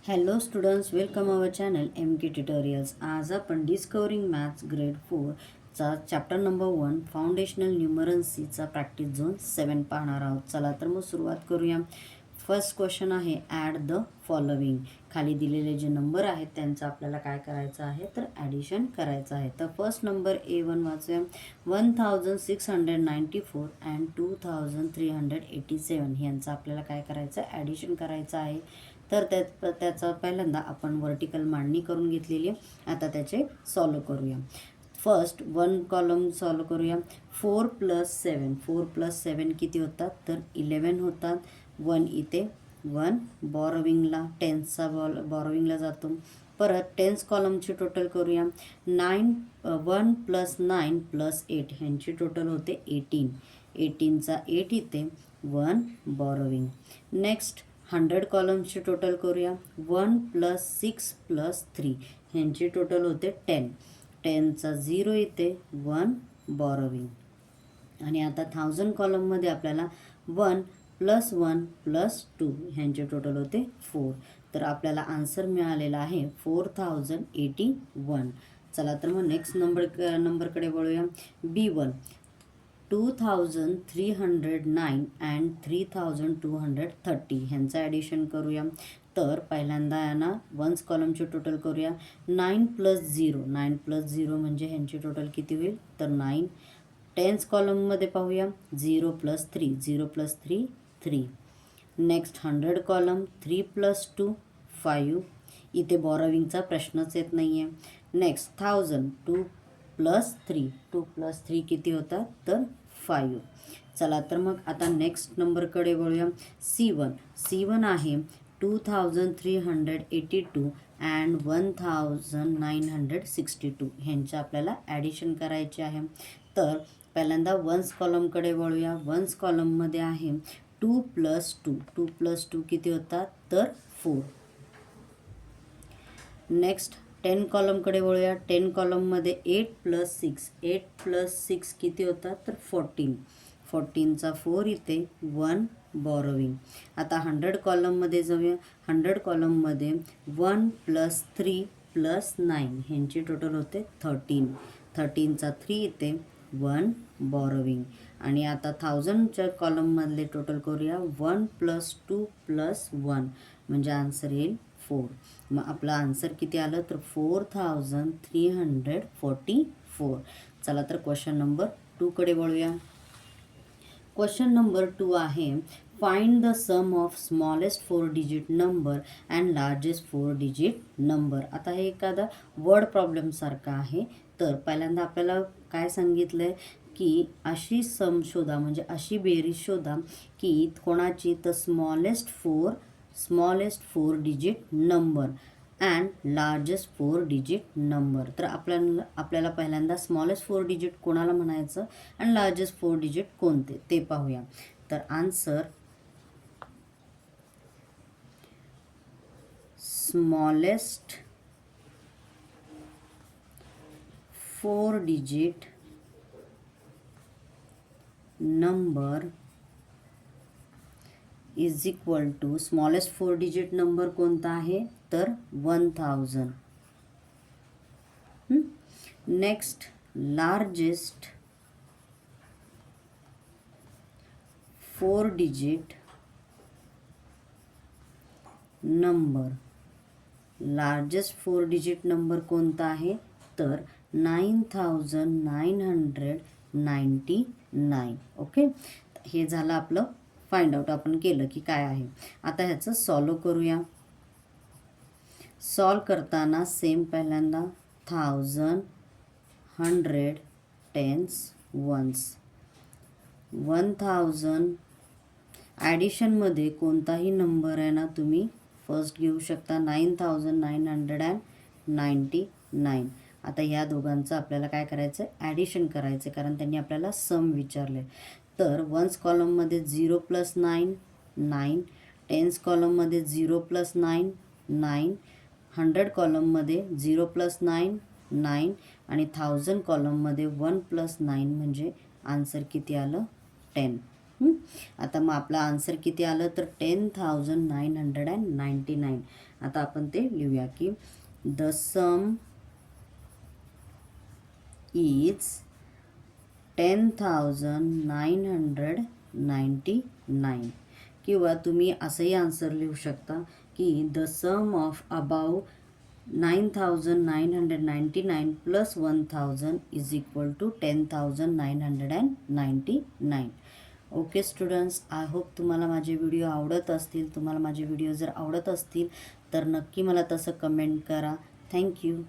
Hello students, welcome our channel MK tutorials. आज आपण discovering maths grade 4चा chapter number 1 foundational न्यूमरन्सीचा practice zone 7 पाहणार आहोत. चला तर मग सुरुवात करूया. फर्स्ट क्वेश्चन आहे ॲड द फॉलोविंग. खाली दिलेले जे नंबर आहेत त्यांचं आपल्याला काय करायचं आहे तर ॲडिशन करायचं आहे. तर फर्स्ट नंबर A1 वाचूया. 1694 अँड 2387 यांचं आपल्याला काय करायचं ॲडिशन करायचं आहे. तर त्याचा पहिल्यांदा आपण वर्टिकल मांडणी करून घेतलेली आहे. आता त्याचे सॉल्व करूया. फर्स्ट 1 कॉलम सॉल्व करूया. 4 + 7 किती होतात तर 11 होतात. 1 इथे 1 बॉरोविंगला 10चा बॉरोविंगला जातो. परत 10th कॉलमची टोटल करूया. 1 + 9 + 8 ह्यांची टोटल होते 18. 18चा 8 इथे 1 बॉरोविंग. नेक्स्ट 100 कॉलम्सची टोटल करूया. 1 + 6 + 3 ह्यांची टोटल होते 10. 10चा 0 इथे 1 बॉरोविंग. आणि आता 1000 कॉलममध्ये आपल्याला 1 + 1 + 2 ह्यांचे टोटल होते 4. तर आपल्याला आन्सर मिळालेला आहे 4081. चला तर मग नेक्स्ट नंबरकडे वळूया. B1 2309 अँड 3230 ह्यांचं ॲडिशन करूया. तर पहिल्यांदा यांना वन्स कॉलमची टोटल करूया. 9 + 0 म्हणजे ह्यांची टोटल किती होईल तर 9. 10th कॉलममध्ये पाहूया. 0 + 3 3. Next 100 column 3 + 2 5. इथे बॉरोविंगचा प्रश्नच येत नाही आहे. नेक्स्ट 1000 2 + 3 किती होतात तर 5. चला तर मग आता नेक्स्ट नंबरकडे वळूया. C1 आहे 2382 अँड 1962 ह्यांचं आपल्याला ॲडिशन करायचे आहे. तर पहिल्यांदा वन्स कॉलमकडे वळूया. वन्स कॉलममध्ये आहे 2 + 2 किती होतात तर 4. नेक्स्ट 10 कॉलमकडे वळूया. 10 कॉलममध्ये 8 + 6 किती होतात तर 14. 14चा 4 इथे 1 बॉरोविंग. आता 100 कॉलममध्ये जाऊया. 100 कॉलममध्ये 1 + 3 + 9 ह्यांची टोटल होते 13. 13चा 3 इथे 1 बॉरोविंग. आणि आता 1000च्या कॉलममधले टोटल करूया. 1 + 2 + 1 म्हणजे आन्सर येईल 4. मग आपलं आन्सर किती आलं तर 4344. चला तर क्वेश्चन नंबर 2कडे वळूया. क्वेश्चन नंबर 2 आहे find the sum of smallest 4 digit number and largest 4 digit number. आता हे एखादा वर्ड प्रॉब्लेम सारखा आहे. तर पहिल्यांदा आपल्याला काय सांगितलं आहे की अशी सम शोधा म्हणजे अशी बेरीज शोधा की कोणाची तर smallest 4 digit number and largest 4 digit number. तर आपल्याला पहिल्यांदा स्मॉलेस्ट 4 डिजिट कोणाला म्हणायचं अँड लार्जेस्ट 4 डिजिट कोणते ते पाहूया. तर answer smallest 4 digit number is equal to smallest 4 digit number कोणता आहे तर 1000. Next largest 4 digit number. Largest 4 digit number कोणता आहे तर 9999. ओके, हे झालं आपलं फाइंड आउट आपण केलं की काय आहे. आता ह्याचं सॉल्व करूया. सॉल्व करताना सेम पहिल्यांदा 1000 100 10s 1s 1000 ॲडिशनमध्ये कोणताही नंबर आहे ना तुम्ही फर्स्ट घेऊ शकता. 9999. आता या दोघांचं आपल्याला काय करायचं ॲडिशन करायचं कारण त्यांनी आपल्याला सम विचारले. तर वन्स कॉलममध्ये 0 + 9 9. 10th कॉलममध्ये 0 + 9 9. 100 कॉलममध्ये 0 + 9 9 आणि 1000 कॉलममध्ये 1 + 9 म्हणजे आन्सर किती आलं 10. आता मग आपला आन्सर किती आलं तर 10,999. आता आपण ते लिहूया की द सम इज 10,999. किंवा तुम्ही असंही आन्सर लिहू शकता की the sum of above 9,999 plus 1,000 is equal to 10,999. Okay students, I hope तुम्हाला माझे व्हिडिओ आवडत असतील. तुम्हाला माझे व्हिडिओ जर आवडत असतील तर नक्की मला तसं कमेंट करा. थँक्यू.